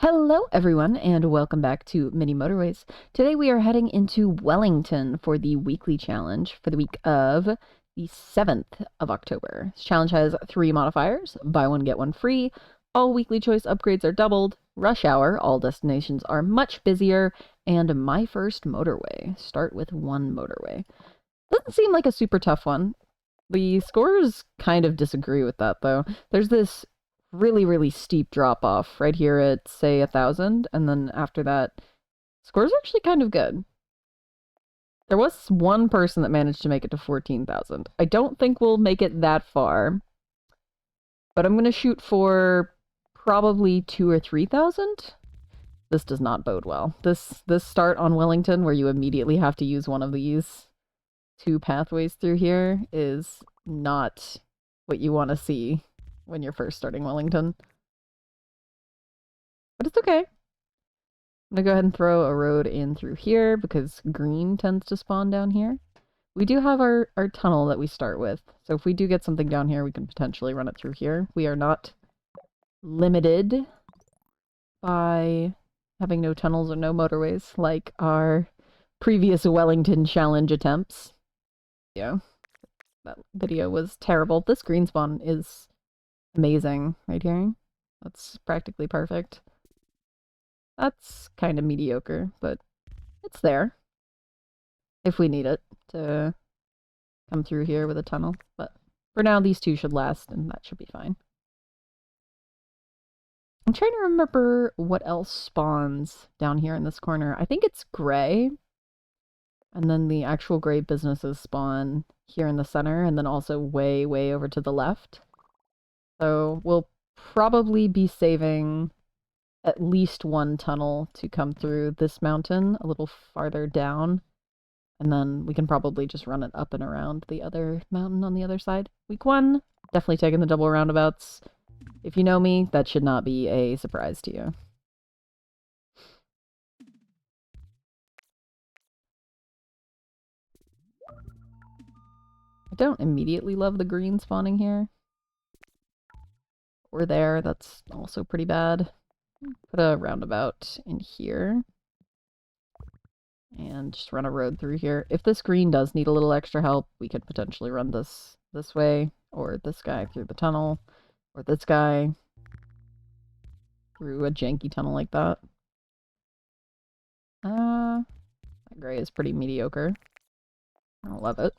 Hello everyone and welcome back to Mini Motorways. Today we are heading into Wellington for the weekly challenge for the week of the 7th of October. This challenge has 3 modifiers: buy one get one free, all weekly choice upgrades are doubled, rush hour, all destinations are much busier, and my first motorway. Start with 1 motorway. Doesn't seem like a super tough one. The scores kind of disagree with that though. There's this really steep drop off right here at say 1,000, and then after that scores are actually kind of good. There was one person that managed to make it to 14,000. I don't think we'll make it that far, but I'm gonna shoot for probably 2,000 or 3,000. This does not bode well. This start on Wellington where you immediately have to use one of these 2 pathways through here is not what you want to see when you're first starting Wellington. But it's okay. I'm gonna go ahead and throw a road in through here because green tends to spawn down here. We do have our tunnel that we start with, so if we do get something down here, we can potentially run it through here. We are not limited by having no tunnels or no motorways like our previous Wellington challenge attempts. Yeah, that video was terrible. This green spawn is amazing right here. That's practically perfect. That's kind of mediocre, but it's there if we need it to come through here with a tunnel. But for now, these 2 should last, and that should be fine. I'm trying to remember what else spawns down here in this corner. I think it's gray, and then the actual gray businesses spawn here in the center, and then also way over to the left. So we'll probably be saving at least 1 tunnel to come through this mountain a little farther down, and then we can probably just run it up and around the other mountain on the other side. Week 1, definitely taking the double roundabouts. If you know me, that should not be a surprise to you. I don't immediately love the green spawning here. Or there, that's also pretty bad. Put a roundabout in here. And just run a road through here. If this green does need a little extra help, we could potentially run this way, or this guy through the tunnel, or this guy through a janky tunnel like that. That gray is pretty mediocre. I don't love it.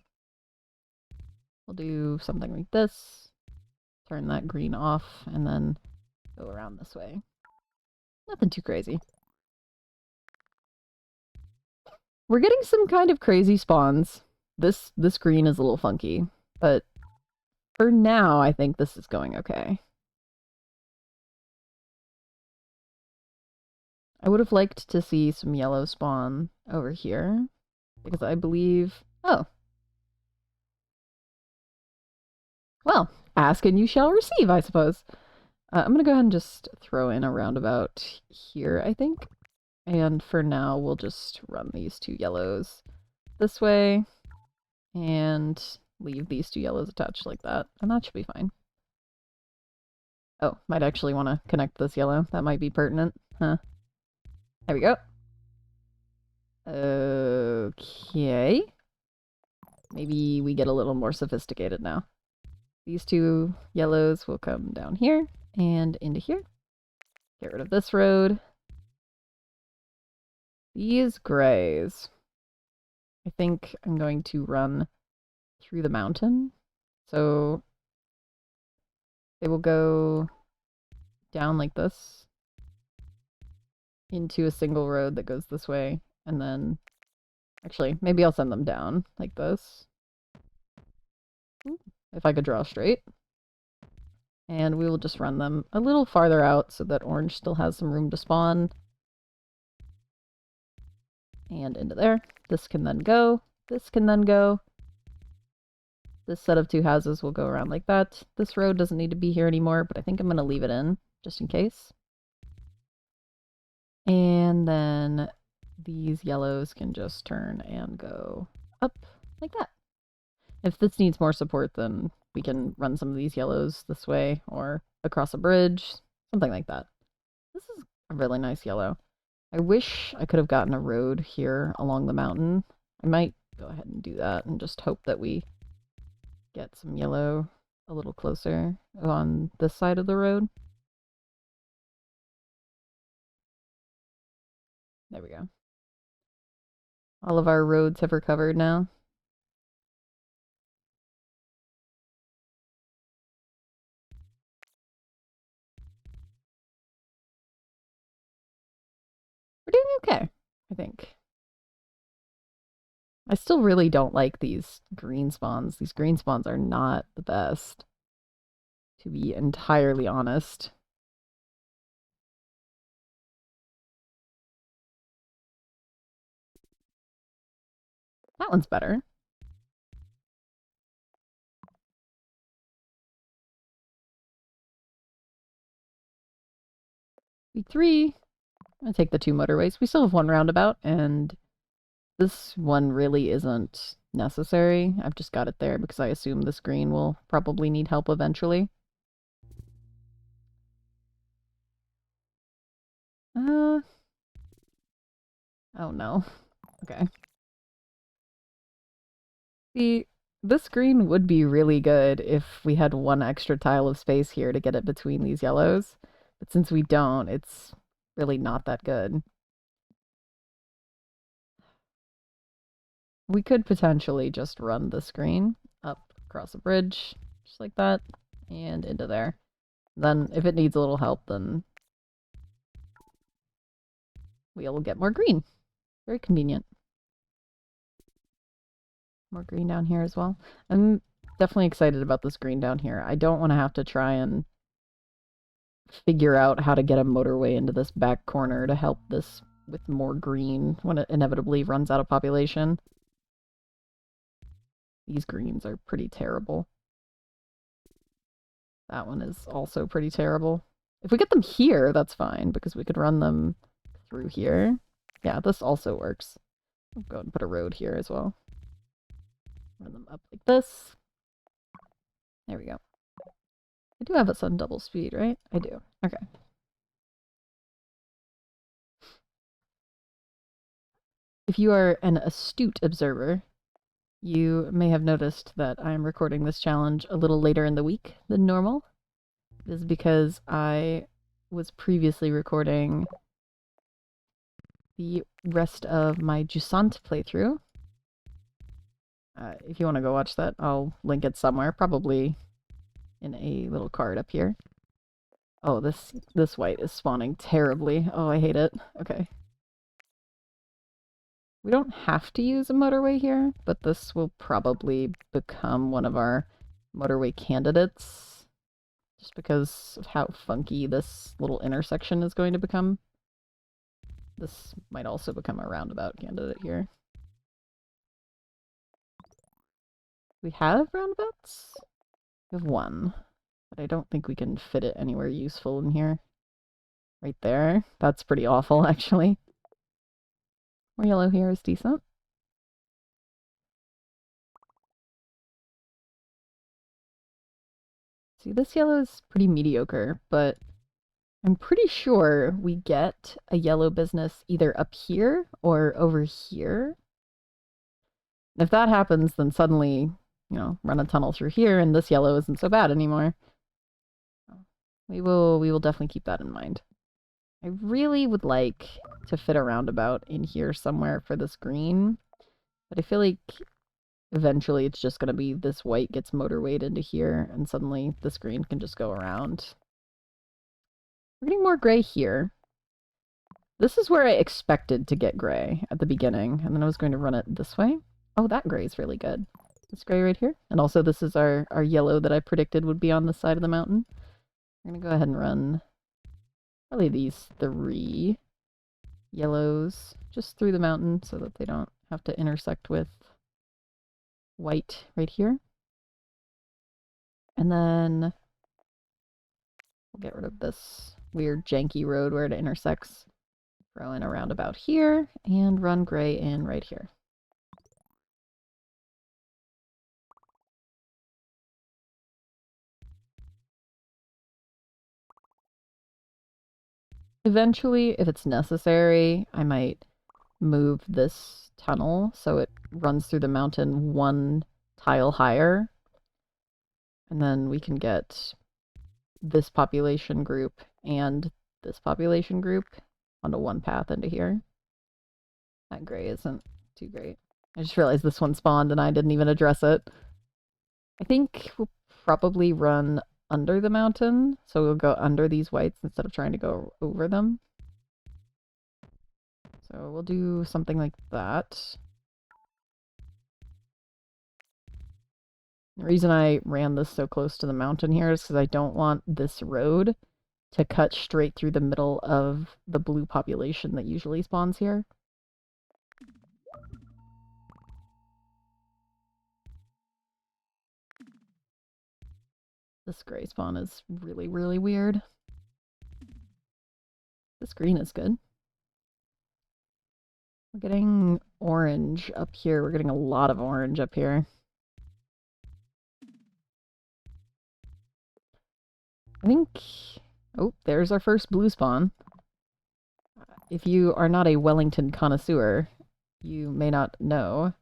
We'll do something like this. Turn that green off, and then go around this way. Nothing too crazy. We're getting some kind of crazy spawns. This green is a little funky, but for now, I think this is going okay. I would have liked to see some yellow spawn over here, because I believe... Oh. Well, ask and you shall receive, I suppose. I'm gonna go ahead and just throw in a roundabout here, I think. And for now, we'll just run these 2 yellows this way, and leave these 2 yellows attached like that, and that should be fine. Oh, might actually want to connect this yellow. That might be pertinent, huh? There we go. Okay. Maybe we get a little more sophisticated now. These 2 yellows will come down here and into here. Get rid of this road. These grays, I think I'm going to run through the mountain. So they will go down like this into a single road that goes this way, and then actually maybe I'll send them down like this. If I could draw straight. And we will just run them a little farther out so that orange still has some room to spawn. And into there. This can then go. This can then go. This set of 2 houses will go around like that. This road doesn't need to be here anymore, but I think I'm going to leave it in, just in case. And then these yellows can just turn and go up like that. If this needs more support, then we can run some of these yellows this way or across a bridge, something like that. This is a really nice yellow. I wish I could have gotten a road here along the mountain. I might go ahead and do that and just hope that we get some yellow a little closer on this side of the road. There we go. All of our roads have recovered now. We're doing okay, I think. I still really don't like these green spawns. These green spawns are not the best, to be entirely honest. That one's better. Week 3, I'm going to take the 2 motorways. We still have 1 roundabout, and this one really isn't necessary. I've just got it there because I assume this green will probably need help eventually. Oh no. Okay. See, this green would be really good if we had 1 extra tile of space here to get it between these yellows. But since we don't, it's really not that good. We could potentially just run this green up across a bridge, just like that, and into there. Then if it needs a little help, then we'll get more green. Very convenient. More green down here as well. I'm definitely excited about this green down here. I don't want to have to try and figure out how to get a motorway into this back corner to help this with more green when it inevitably runs out of population. These greens are pretty terrible. That one is also pretty terrible. If we get them here, that's fine, because we could run them through here. Yeah, this also works. I'll go and put a road here as well. Run them up like this. There we go. I do have us on double speed, right? I do. Okay. If you are an astute observer, you may have noticed that I'm recording this challenge a little later in the week than normal. This is because I was previously recording the rest of my Jusant playthrough. If you want to go watch that, I'll link it somewhere, probably in a little card up here. Oh, this white is spawning terribly. Oh, I hate it. Okay. We don't have to use a motorway here, but this will probably become one of our motorway candidates, just because of how funky this little intersection is going to become. This might also become a roundabout candidate here. We have roundabouts? We have 1, but I don't think we can fit it anywhere useful in here. Right there. That's pretty awful, actually. More yellow here is decent. See, this yellow is pretty mediocre, but I'm pretty sure we get a yellow business either up here or over here. If that happens, then suddenly, run a tunnel through here and this yellow isn't so bad anymore. We will definitely keep that in mind. I really would like to fit a roundabout in here somewhere for this green, but I feel like eventually it's just going to be this white gets motorwayed into here, and suddenly this green can just go around. We're getting more gray here. This is where I expected to get gray at the beginning, and then I was going to run it this way. Oh, that gray is really good. This gray right here. And also this is our yellow that I predicted would be on the side of the mountain. We're going to go ahead and run probably these 3 yellows just through the mountain so that they don't have to intersect with white right here. And then we'll get rid of this weird janky road where it intersects. Throw in a roundabout here and run gray in right here. Eventually, if it's necessary, I might move this tunnel so it runs through the mountain one tile higher. And then we can get this population group and this population group onto one path into here. That gray isn't too great. I just realized this one spawned and I didn't even address it. I think we'll probably run under the mountain, so we'll go under these whites instead of trying to go over them. So we'll do something like that. The reason I ran this so close to the mountain here is because I don't want this road to cut straight through the middle of the blue population that usually spawns here. This gray spawn is really, really weird. This green is good. We're getting orange up here. We're getting a lot of orange up here. I think... Oh, there's our first blue spawn. If you are not a Wellington connoisseur, you may not know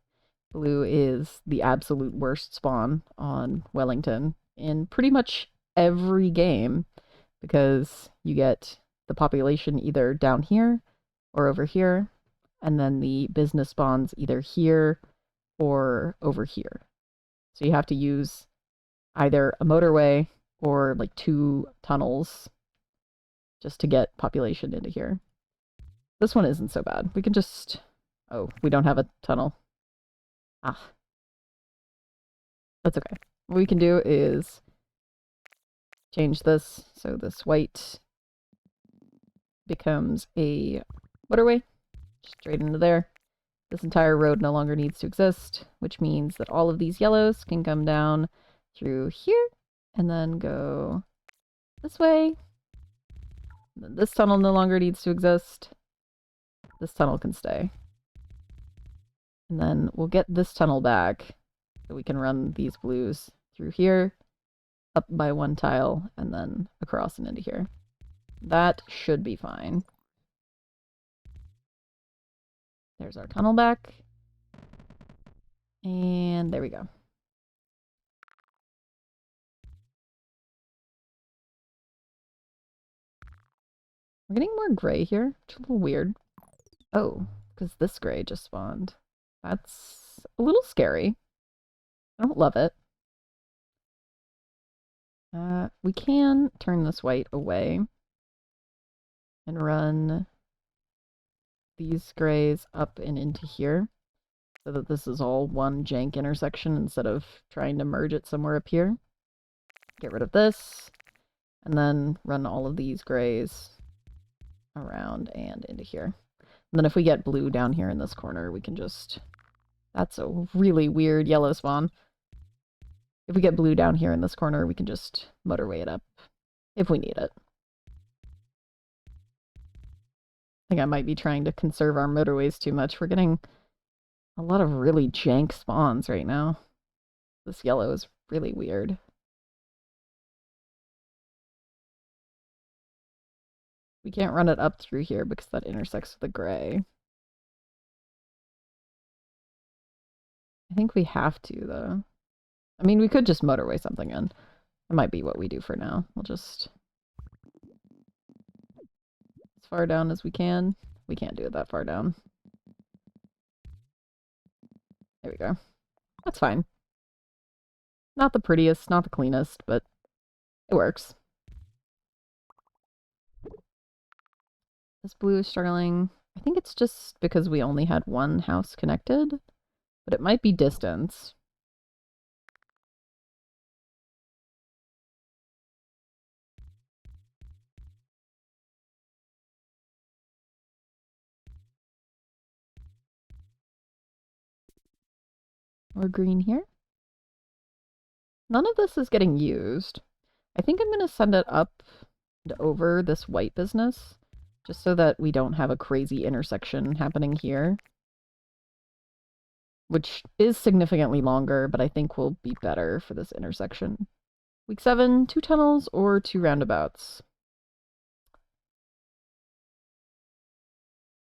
blue is the absolute worst spawn on Wellington in pretty much every game, because you get the population either down here or over here, and then the business spawns either here or over here. So you have to use either a motorway or like 2 tunnels just to get population into here. This one isn't so bad. We can just... Oh, we don't have a tunnel. Ah. That's okay. What we can do is change this so this white becomes a motorway straight into there. This entire road no longer needs to exist, which means that all of these yellows can come down through here and then go this way. And then this tunnel no longer needs to exist. This tunnel can stay. And then we'll get this tunnel back so we can run these blues through here, up by 1 tile, and then across and into here. That should be fine. There's our tunnel back. And there we go. We're getting more gray here, which is a little weird. Oh, because this gray just spawned. That's a little scary. I don't love it. We can turn this white away and run these grays up and into here so that this is all one jank intersection instead of trying to merge it somewhere up here. Get rid of this, and then run all of these grays around and into here. And then if we get blue down here in this corner, we can just... That's a really weird yellow spawn. If we get blue down here in this corner, we can just motorway it up if we need it. I think I might be trying to conserve our motorways too much. We're getting a lot of really jank spawns right now. This yellow is really weird. We can't run it up through here because that intersects with the gray. I think we have to, though. I mean, we could just motorway something in. That might be what we do for now. We'll just... as far down as we can. We can't do it that far down. There we go. That's fine. Not the prettiest, not the cleanest, but it works. This blue is struggling. I think it's just because we only had one house connected, but it might be distance. Or green here. None of this is getting used. I think I'm going to send it up and over this white business, just so that we don't have a crazy intersection happening here. Which is significantly longer, but I think will be better for this intersection. Week 7, 2 tunnels or 2 roundabouts.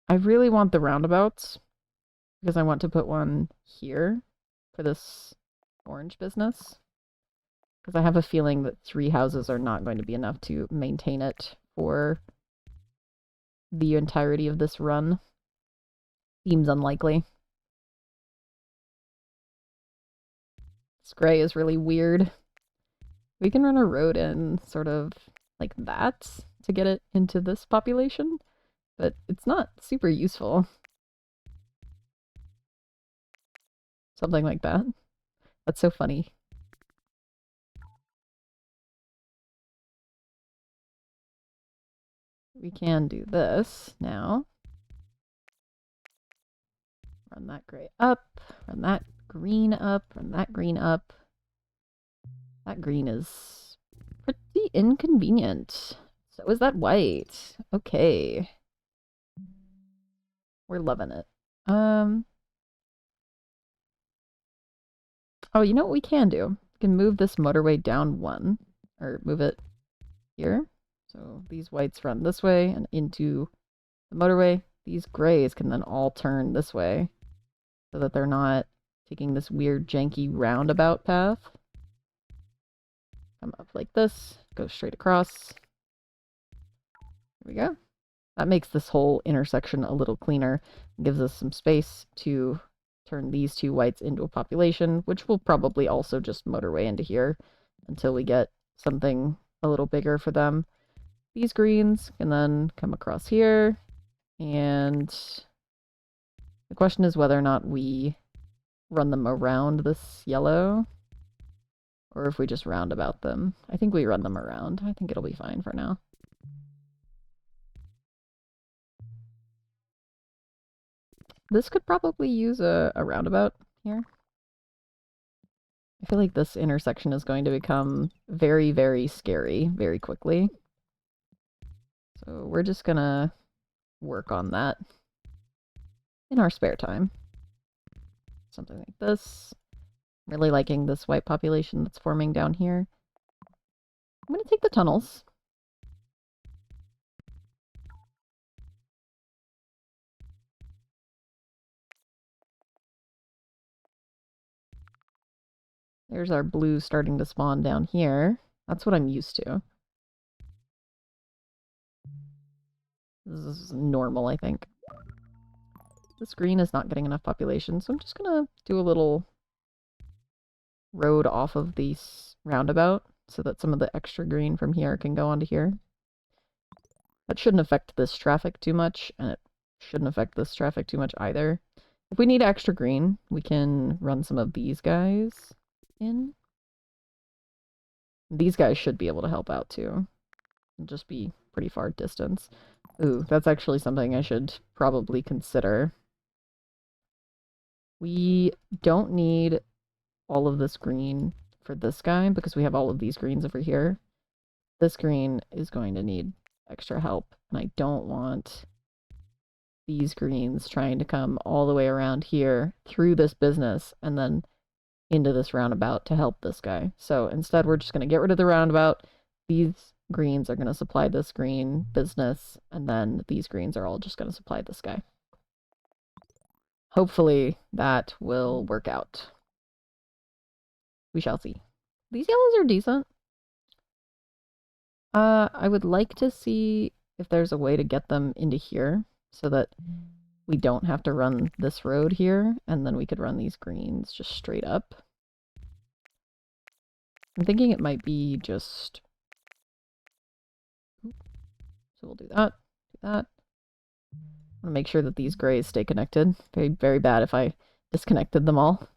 I really want the roundabouts because I want to put one here for this orange business. Because I have a feeling that 3 houses are not going to be enough to maintain it for the entirety of this run. Seems unlikely. This gray is really weird. We can run a road in sort of like that to get it into this population, but it's not super useful. Something like that. That's so funny. We can do this now. Run that gray up, run that green up, run that green up. That green is pretty inconvenient. So is that white. Okay. We're loving it. Oh, you know what we can do? We can move this motorway down 1, or move it here. So these whites run this way and into the motorway. These grays can then all turn this way so that they're not taking this weird janky roundabout path. Come up like this, go straight across. Here we go. That makes this whole intersection a little cleaner, gives us some space to turn these 2 whites into a population, which will probably also just motorway into here until we get something a little bigger for them. These greens can then come across here, and the question is whether or not we run them around this yellow, or if we just roundabout them. I think we run them around. I think it'll be fine for now. This could probably use a roundabout here. I feel like this intersection is going to become very, very scary very quickly. So we're just gonna work on that in our spare time. Something like this. Really liking this white population that's forming down here. I'm gonna take the tunnels. There's our blue starting to spawn down here. That's what I'm used to. This is normal, I think. This green is not getting enough population, so I'm just gonna do a little road off of the roundabout so that some of the extra green from here can go onto here. That shouldn't affect this traffic too much, and it shouldn't affect this traffic too much either. If we need extra green, we can run some of these guys in. These guys should be able to help out too. It'll just be pretty far distance. Ooh, that's actually something I should probably consider. We don't need all of this green for this guy because we have all of these greens over here. This green is going to need extra help, and I don't want these greens trying to come all the way around here through this business and then into this roundabout to help this guy. So instead we're just going to get rid of the roundabout. These greens are going to supply this green business, and then these greens are all just going to supply this guy. Hopefully that will work out. We shall see. These yellows are decent. I would like to see if there's a way to get them into here so that we don't have to run this road here, and then we could run these greens just straight up. I'm thinking it might be just... So we'll do that, do that. I want to make sure that these grays stay connected. Very, very bad if I disconnected them all.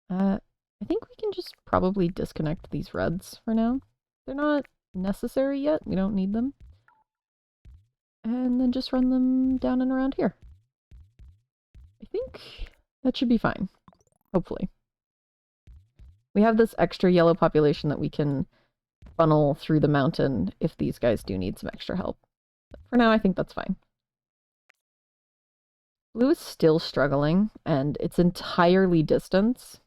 I think we can just probably disconnect these reds for now. They're not necessary yet. We don't need them. And then just run them down and around here. I think that should be fine. Hopefully. We have this extra yellow population that we can funnel through the mountain if these guys do need some extra help. But for now, I think that's fine. Blue is still struggling, and it's entirely distance.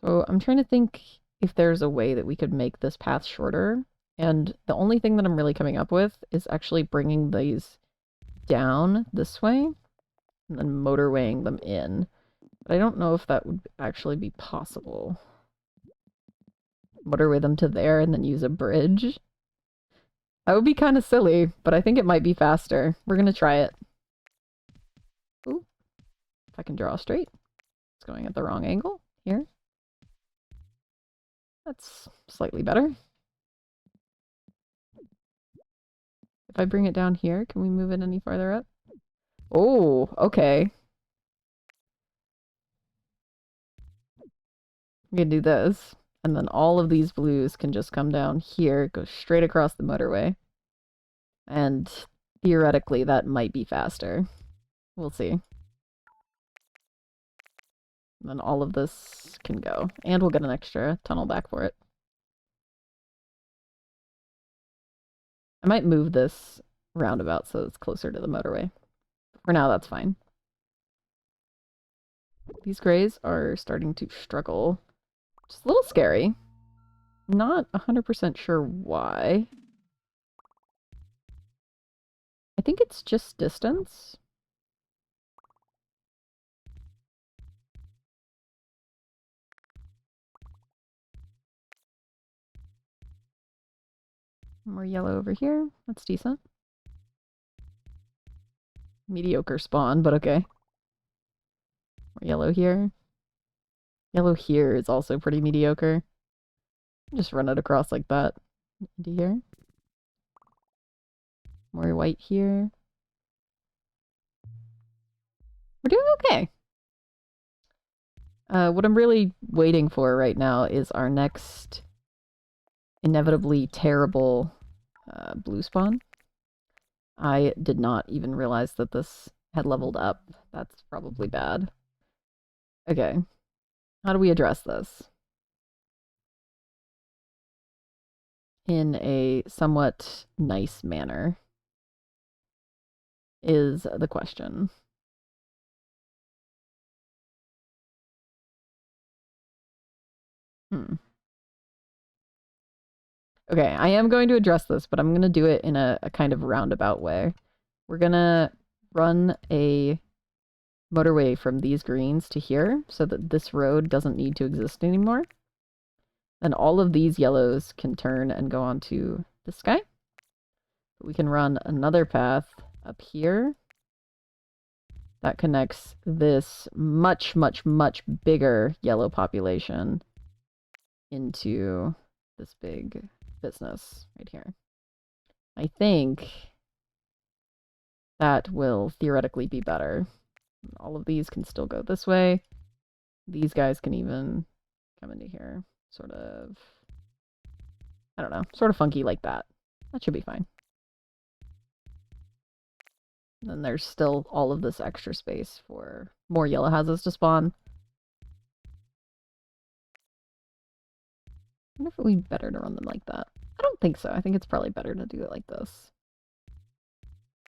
So I'm trying to think if there's a way that we could make this path shorter And the only thing that I'm really coming up with is actually bringing these down this way and then motorwaying them in. But I don't know if that would actually be possible. Motorway them to there and then use a bridge. That would be kind of silly, but I think it might be faster. We're going to try it. Ooh, if I can draw straight. It's going at the wrong angle. Here. That's slightly better. If I bring it down here, can we move it any farther up? Oh, okay. We can do this. And then all of these blues can just come down here, go straight across the motorway. And theoretically, that might be faster. We'll see. And then all of this can go. And we'll get an extra tunnel back for it. I might move this roundabout so it's closer to the motorway. For now, that's fine. These grays are starting to struggle. Just a little scary. Not 100% sure why. I think it's just distance. More yellow over here. That's decent. Mediocre spawn, but okay. More yellow here. Yellow here is also pretty mediocre. Just run it across like that. Into here. More white here. We're doing okay. What I'm really waiting for right now is our next inevitably terrible blue spawn. I did not even realize that this had leveled up. That's probably bad. Okay. How do we address this? In a somewhat nice manner is the question. Okay, I am going to address this, but I'm going to do it in a kind of roundabout way. We're going to run a motorway from these greens to here so that this road doesn't need to exist anymore. And all of these yellows can turn and go onto this guy. We can run another path up here that connects this much, much, much bigger yellow population into this big business right here. I think that will theoretically be better. All of these can still go this way. These guys can even come into here. Sort of, I don't know, sort of funky like that. That should be fine. And then there's still all of this extra space for more yellow houses to spawn. I wonder if it would be better to run them like that. I don't think so. I think it's probably better to do it like this.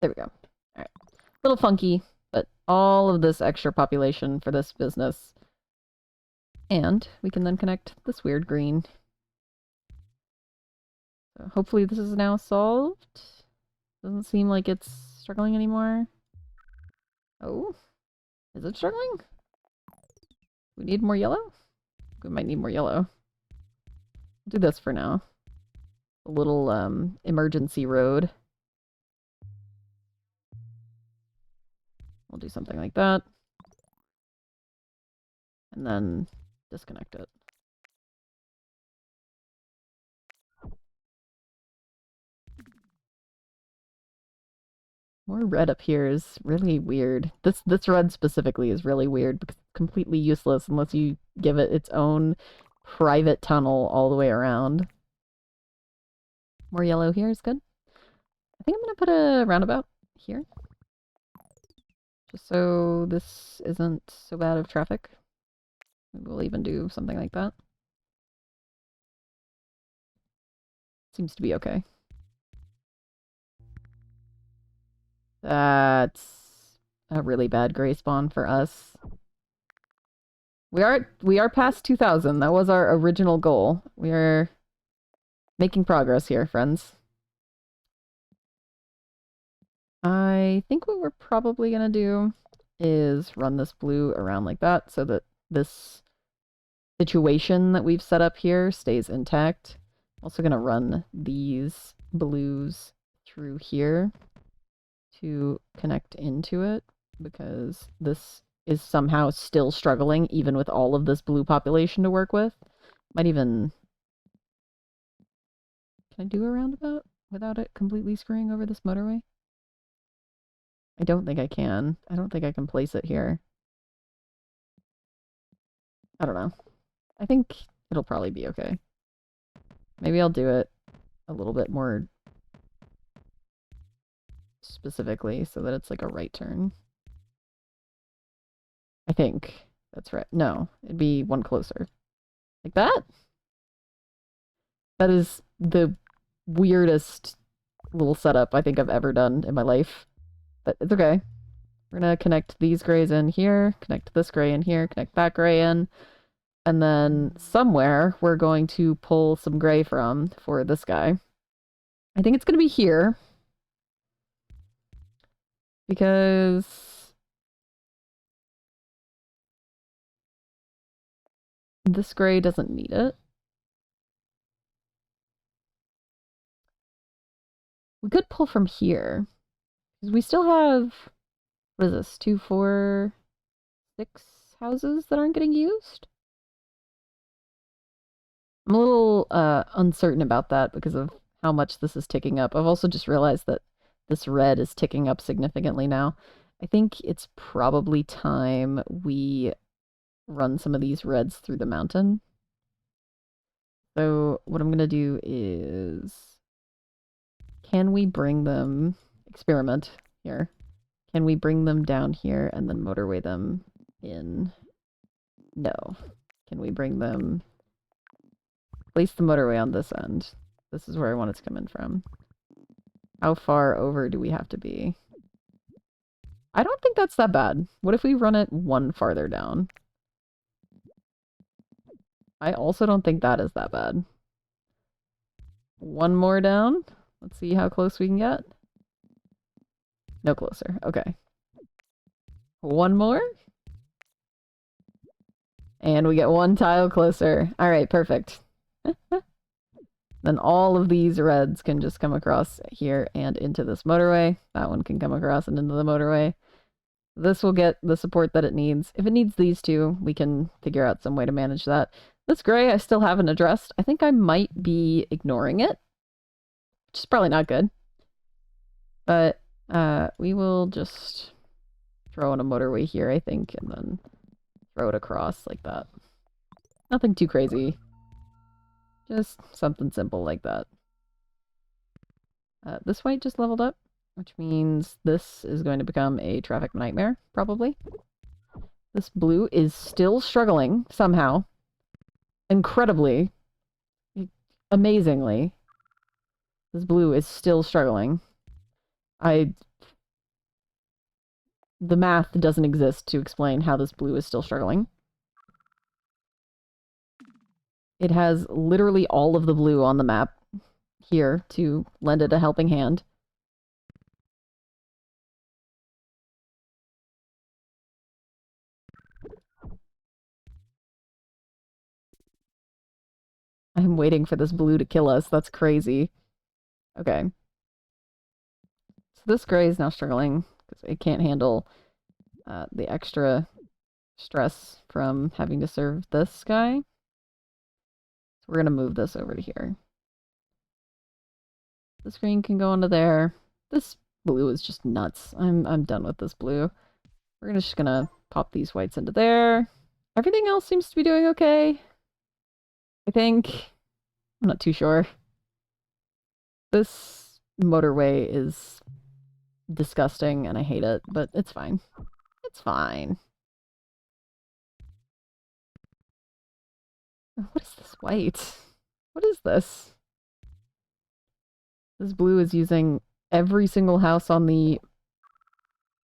There we go. All right. A little funky, but all of this extra population for this business. And we can then connect this weird green. So hopefully this is now solved. Doesn't seem like it's struggling anymore. Oh, is it struggling? We need more yellow? We might need more yellow. Do this for now. A little emergency road. We'll do something like that. And then disconnect it. More red up here is really weird. This red specifically is really weird because it's completely useless unless you give it its own private tunnel all the way around. More yellow here is good. I think I'm going to put a roundabout here. Just so this isn't so bad of traffic. Maybe we'll even do something like that. Seems to be okay. That's a really bad gray spawn for us. We are past 2,000. That was our original goal. Making progress here, friends. I think what we're probably going to do is run this blue around like that so that this situation that we've set up here stays intact. Also going to run these blues through here to connect into it because this is somehow still struggling even with all of this blue population to work with. Might even... Can I do a roundabout without it completely screwing over this motorway? I don't think I can. I don't think I can place it here. I don't know. I think it'll probably be okay. Maybe I'll do it a little bit more specifically so that it's like a right turn. I think that's right. No, it'd be one closer. Like that? That is the weirdest little setup I think I've ever done in my life. But it's okay. We're gonna connect these grays in here, connect this gray in here, connect that gray in, and then somewhere we're going to pull some gray from for this guy. I think it's gonna be here. Because this gray doesn't need it. We could pull from here. Because we still have, what is this, 2, 4, 6 houses that aren't getting used? I'm a little uncertain about that because of how much this is ticking up. I've also just realized that this red is ticking up significantly now. I think it's probably time we run some of these reds through the mountain. So what I'm going to do is, can we bring them, experiment here, can we bring them down here and then motorway them in? No. Can we bring them, place the motorway on this end? This is where I want it to come in from. How far over do we have to be? I don't think that's that bad. What if we run it one farther down? I also don't think that is that bad. One more down. Let's see how close we can get. No closer. Okay. One more. And we get one tile closer. All right, perfect. Then all of these reds can just come across here and into this motorway. That one can come across and into the motorway. This will get the support that it needs. If it needs these two, we can figure out some way to manage that. This gray I still haven't addressed. I think I might be ignoring it, which is probably not good. But we will just throw in a motorway here, I think, and then throw it across like that. Nothing too crazy. Just something simple like that. This white just leveled up, which means this is going to become a traffic nightmare, probably. This blue is still struggling, somehow. Incredibly. Amazingly. This blue is still struggling. The math doesn't exist to explain how this blue is still struggling. It has literally all of the blue on the map here to lend it a helping hand. I'm waiting for this blue to kill us. That's crazy. Okay. So this gray is now struggling because it can't handle the extra stress from having to serve this guy. So we're going to move this over to here. This green can go into there. This blue is just nuts. I'm done with this blue. We're just going to pop these whites into there. Everything else seems to be doing okay, I think. I'm not too sure. This motorway is disgusting and I hate it, but it's fine. It's fine. What is this white? What is this? This blue is using every single house on the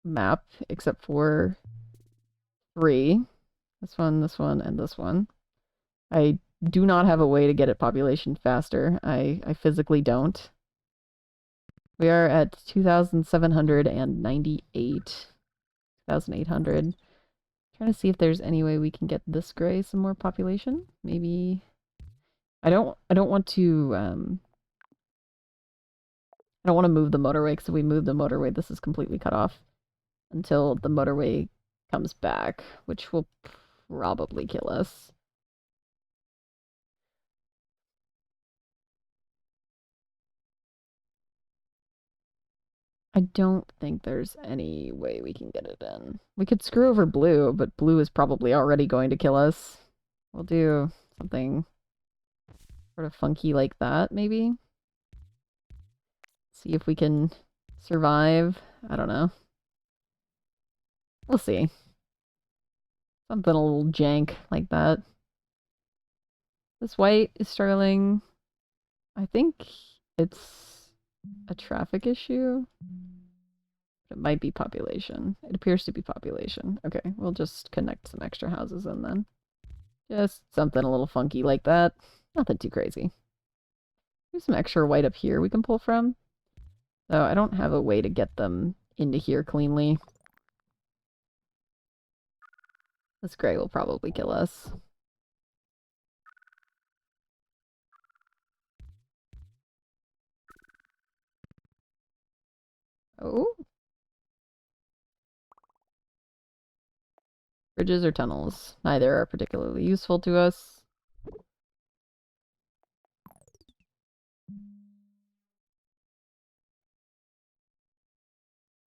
map except for 3. This one, and this one. I do not have a way to get it population faster. I physically don't. We are at 2,798. 2,800. Trying to see if there's any way we can get this gray some more population. Maybe I don't want to I don't want to move the motorway, because if we move the motorway, this is completely cut off until the motorway comes back, which will probably kill us. I don't think there's any way we can get it in. We could screw over blue, but blue is probably already going to kill us. We'll do something sort of funky like that, maybe. See if we can survive. I don't know. We'll see. Something a little jank like that. This white is struggling. I think it's a traffic issue. It might be population. It appears to be population. Okay, we'll just connect some extra houses in then. Just something a little funky like that. Nothing too crazy. There's some extra white up here we can pull from. So I don't have a way to get them into here cleanly. This gray will probably kill us. Oh. Bridges or tunnels? Neither are particularly useful to us.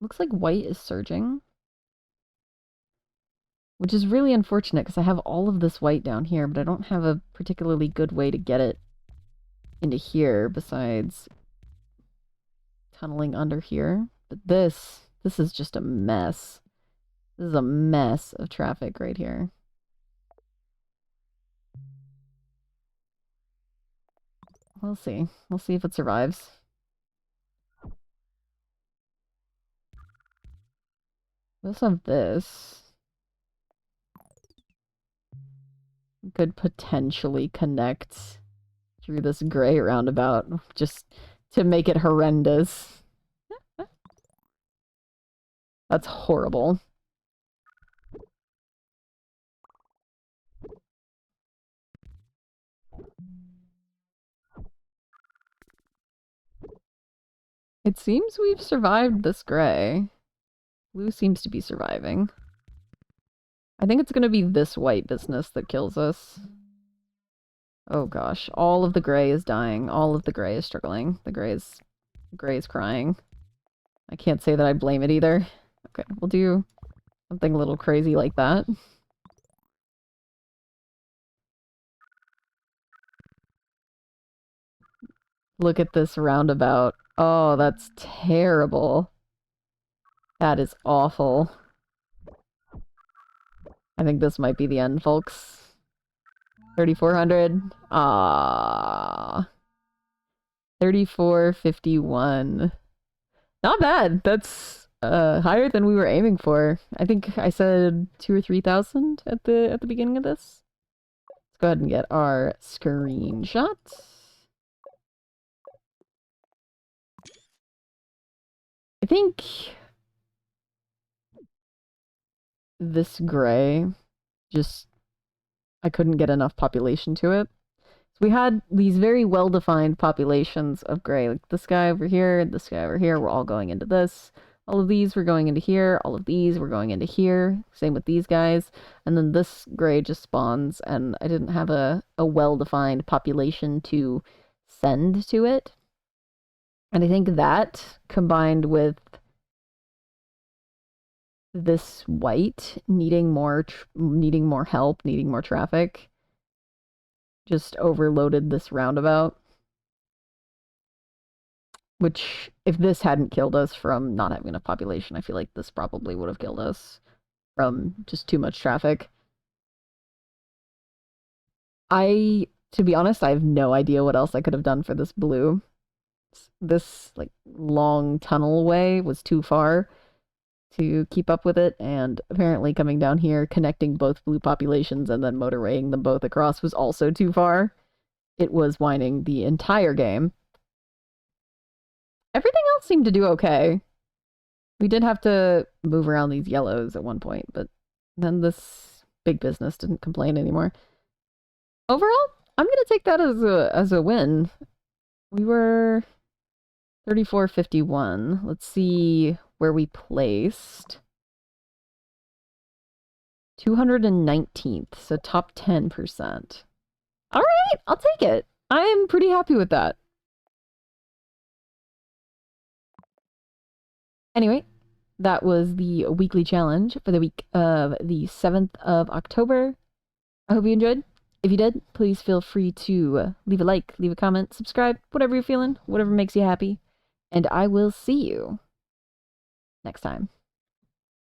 Looks like white is surging, which is really unfortunate because I have all of this white down here, but I don't have a particularly good way to get it into here besides tunneling under here. But this is just a mess. This is a mess of traffic right here. We'll see. We'll see if it survives. We also have this. We could potentially connect through this gray roundabout just to make it horrendous. That's horrible. It seems we've survived this gray. Blue seems to be surviving. I think it's going to be this white business that kills us. Oh gosh, all of the gray is dying. All of the gray is struggling. The gray is crying. I can't say that I blame it either. Okay, we'll do something a little crazy like that. Look at this roundabout. Oh, that's terrible. That is awful. I think this might be the end, folks. 3,400. Ah. 3,451. Not bad. That's higher than we were aiming for. I think I said 2,000 or 3,000 at the beginning of this. Let's go ahead and get our screenshot. I think this gray just, I couldn't get enough population to it. So we had these very well-defined populations of gray, like this guy over here, this guy over here, we're all going into this. All of these were going into here, all of these were going into here, same with these guys. And then this gray just spawns, and I didn't have a well-defined population to send to it. And I think that, combined with this white needing more help, needing more traffic, just overloaded this roundabout. Which, if this hadn't killed us from not having enough population, I feel like this probably would have killed us from just too much traffic. To be honest, I have no idea what else I could have done for this blue. This, like, long tunnel way was too far to keep up with it, and apparently coming down here, connecting both blue populations and then motorwaying them both across was also too far. It was whining the entire game. Everything else seemed to do okay. We did have to move around these yellows at one point, but then this big business didn't complain anymore. Overall, I'm gonna take that as a win. We were 34.51. Let's see where we placed. 219th, so top 10%. All right, I'll take it. I'm pretty happy with that. Anyway, that was the weekly challenge for the week of the 7th of October. I hope you enjoyed. If you did, please feel free to leave a like, leave a comment, subscribe, whatever you're feeling, whatever makes you happy. And I will see you next time.